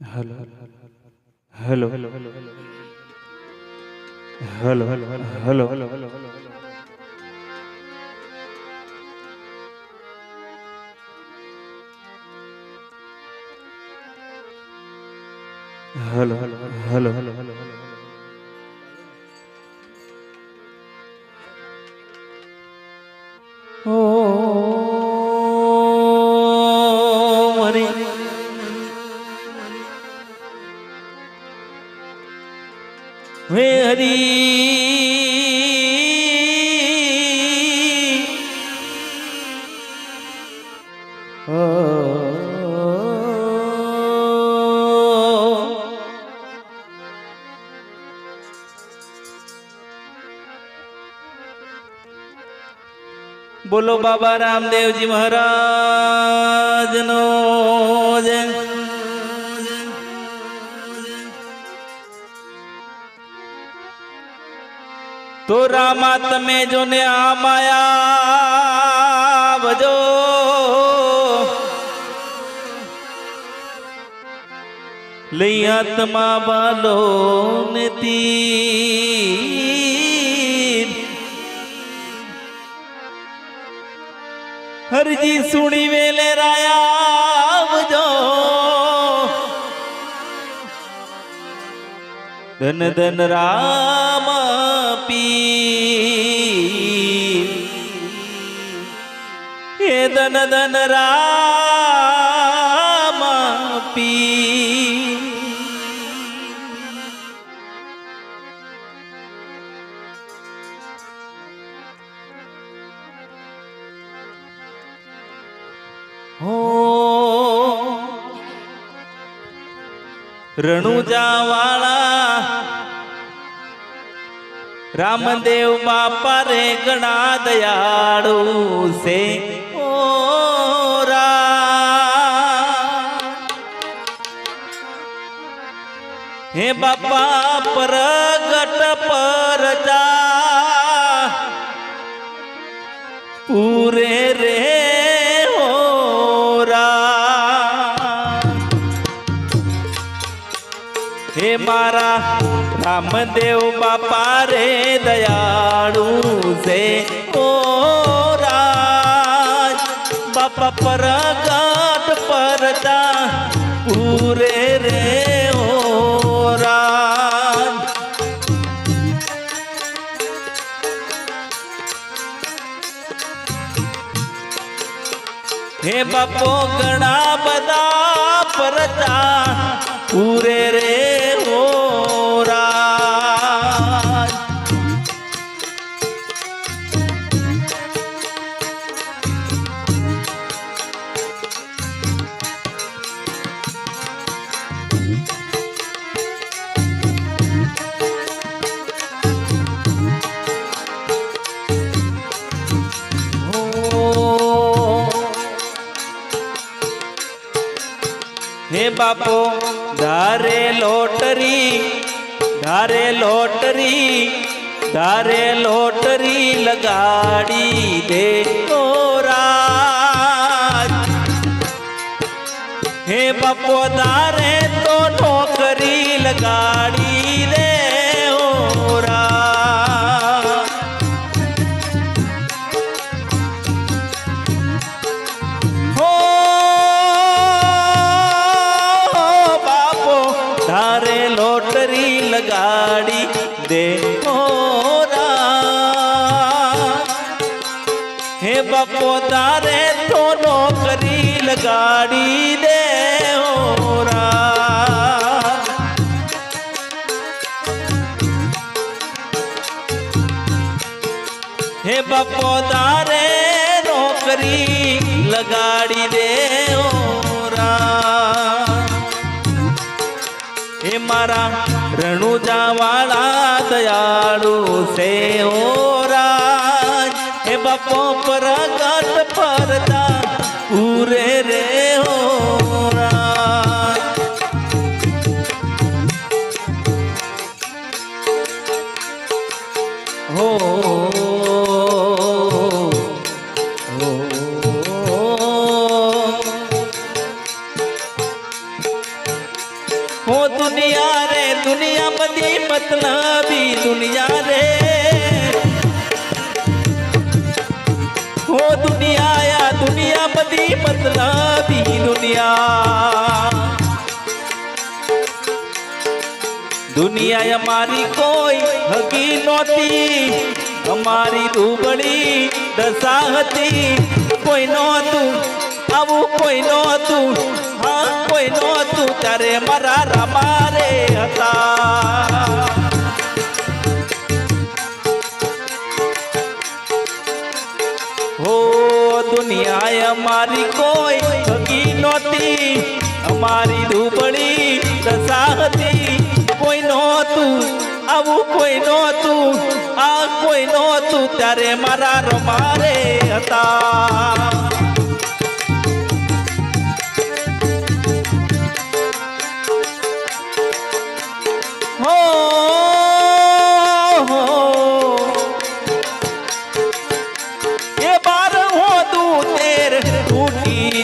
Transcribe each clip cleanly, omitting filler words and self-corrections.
Hello hello hello hello hello hello hello hello hello hello hello ओ हरि वे हरि बोलो बाबा रामदेव जी महाराज no जय। तो रामा तमे जो ने आ माया भजो लई आत्मा बालो ने तीर हर जी सुनी वेले राया भजो धन धन राम पीर हे धन धन राम पीर। हो रणुजा वाला रामदेव बापा रे गणा दयालु से ओरा हे बापा प्रगट परजा पूरे रे होरा हे मारा रामदेव बापा रे दयालु से ओरा बापा प्रगट परजा पूरे रे ओरा। हे बापो गणा बदा परजा पूरे रे होरा। हे बापो धारे लोटरी धारे लोटरी धारे लोटरी लगाड़ी दे ओरा। हे बापो धारे तो नौकरी लगाड़ी दे ओरा। लोटरी लगाड़ी दे ओरा। हे बापो तारे तो नौकरी लगाड़ी दे ओरा। हे बापो तारे नौकरी लगाड़ी दे ओरा। हे मारा रणुजा वाला दयालु से ओरा। हे बापो प्रगट परदा पूरे रे होरा। हो દુનિયા રે દુનિયા બધી મતલબી દુનિયા રે હો દુનિયા દુનિયા બધી મતલબી દુનિયા દુનિયા અમારી કોઈ હકી નહોતી અમારી દુબળી દશા હતી કોઈ નહોતું આવું કોઈ નહોતું હા કોઈ નહોતું ત્યારે મારા રામા રે હતા હો દુનિયા અમારી કોઈ હકી નહોતી અમારી દુબળી દશા હતી કોઈ નહોતું આવું કોઈ નહોતું આ કોઈ નહોતું ત્યારે મારા રમા રે હતા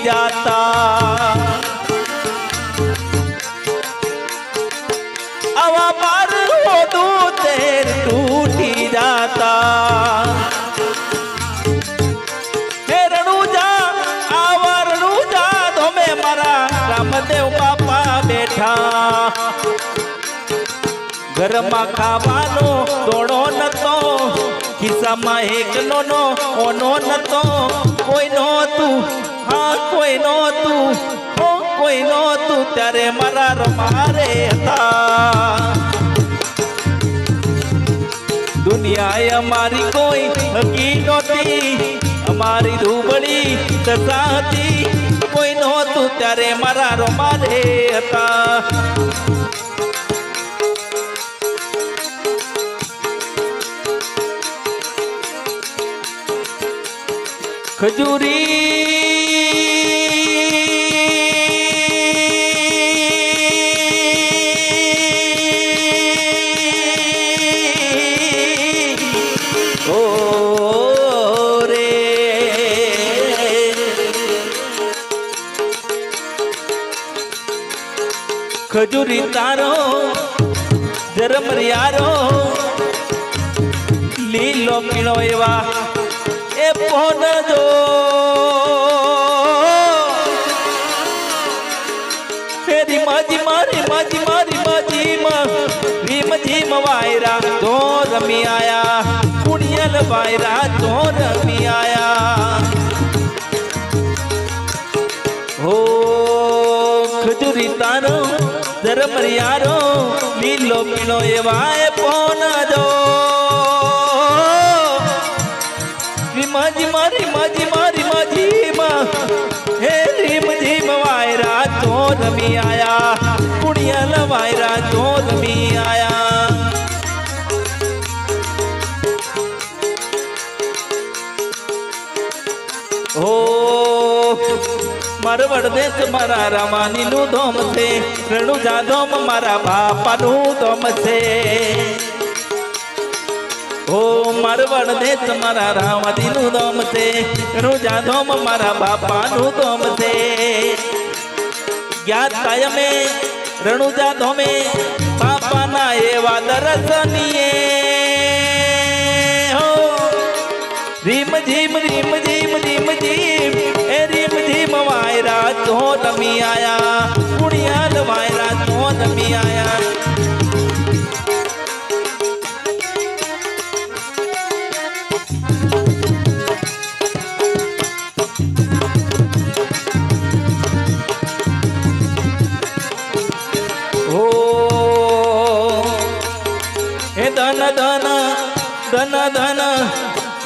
जाता आवा बार हो दू तेर टूटी जाता हे रणुजा आवा रणुजा धोमे मारा रामदेव बापा बैठा ઘરમાં ખાવાનો દોડો નતો ખિસ્સામાં એક નો ઓનો નતો કોઈ નહોતું હા કોઈ નહોતું હો કોઈ નહોતું ત્યારે મારા રમારે હતા દુનિયાએ અમારી કોઈ હકી નહોતી અમારી દુબળી દશા હતી કોઈ નહોતું ત્યારે મારા રમારે હતા ખજૂરી ઓ રે ખજૂરી તારો ધર્મ યારો લીલો પીળો એવા એ પોન જો ફેરી માજી મારી માજી મારી માજી રીમ જીમ વાયરા તો રમી આયા પુણ્યલ વાયરા તો રમી આયા હો ખજૂરી તારો ધર્મ યારો લીલો પીળો એવા એ પોન જો માજી મારી માજી મારી માજી હે રીમ જીમ વાયરા તો રમી આયા પુણ્યલ વાયરા તો રમી આયા હો મારવડ દેશ મારા રામાની નું ધોમ છે રણુજા ધોમ મારા બાપાનું ધોમ છે ઓ મારવડ દેશ મારા રામાદીનું ધોમ છે રણુજા ધોમ મારા બાપાનું ધોમ છે જ્ઞાત કાયમે રણુજા ધોમે બાપાના એવા દર્શનીએ હો રીમ જીમ રીમ જીમ રીમ જીમ એ રીમ જીમ વાયરા તો રમી આયા પુણ્યાલ વાયરા તો રમી આયા ધન ધન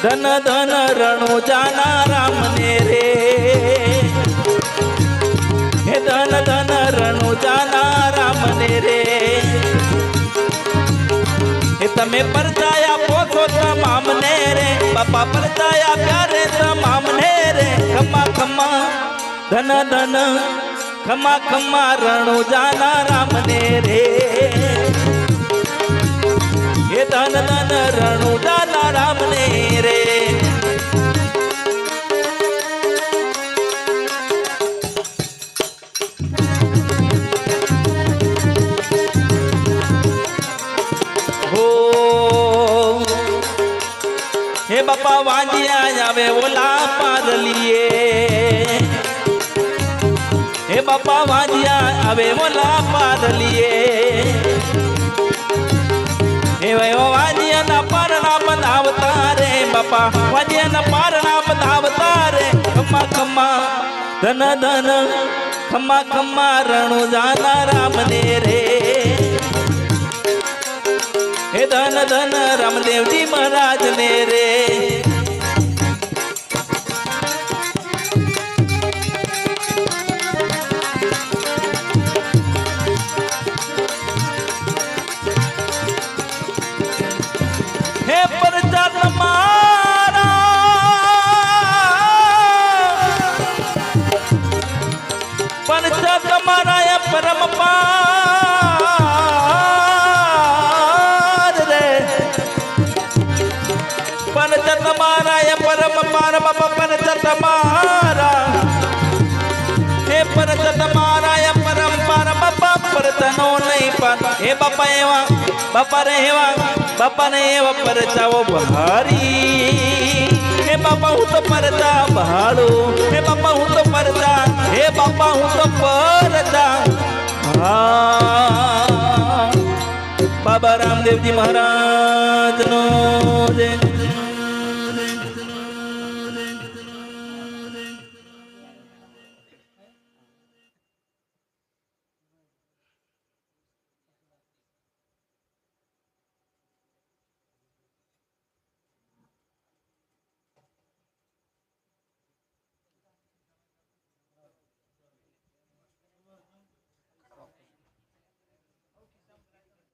ધન ધન રણુજાના રામને રે હે ધન ધન રણુજાના રામને રે હે તમે પરચાયા પોસો તમામને રે બાપા પરચાયા પ્યારે તમામને રે ખમા ખમા ધન ધન ખમા ખમા રણુજાના રામને રે હે ધન ધન રણુજાના રામને રે આવે ઓલા પારલીએ હે બાપા વાજિયા આવે ઓલા પારલીએ હે વાજિયાના પારણા બનાવતા રે બાપા વાજિયાના પારણા બનાવતા રે ખમ્મા ખમ્મા ધન ધન ખમ્મા ખમ્મા રણુ જાના રામને રે હે ધન ધન રામદેવજી મહારાજ ને રે હે પરચા તમારા પરચા તમારા પરમ પાર રે પરચા તમારા પરમ પાર બાપા પરચા તમારા હે પરચા તમારા પરમ પાર બાપા પરતનો નહીં પાર હે બાપા એવા બાપા રે એવા બાપા ને એવા પરચાઓ ભારી હે બાપા હું તો પરચા ભાડું હે બાપા હું તો પરચા હે બાપા હું તો પરચા બાબા રામદેવજી મહારાજ નો જય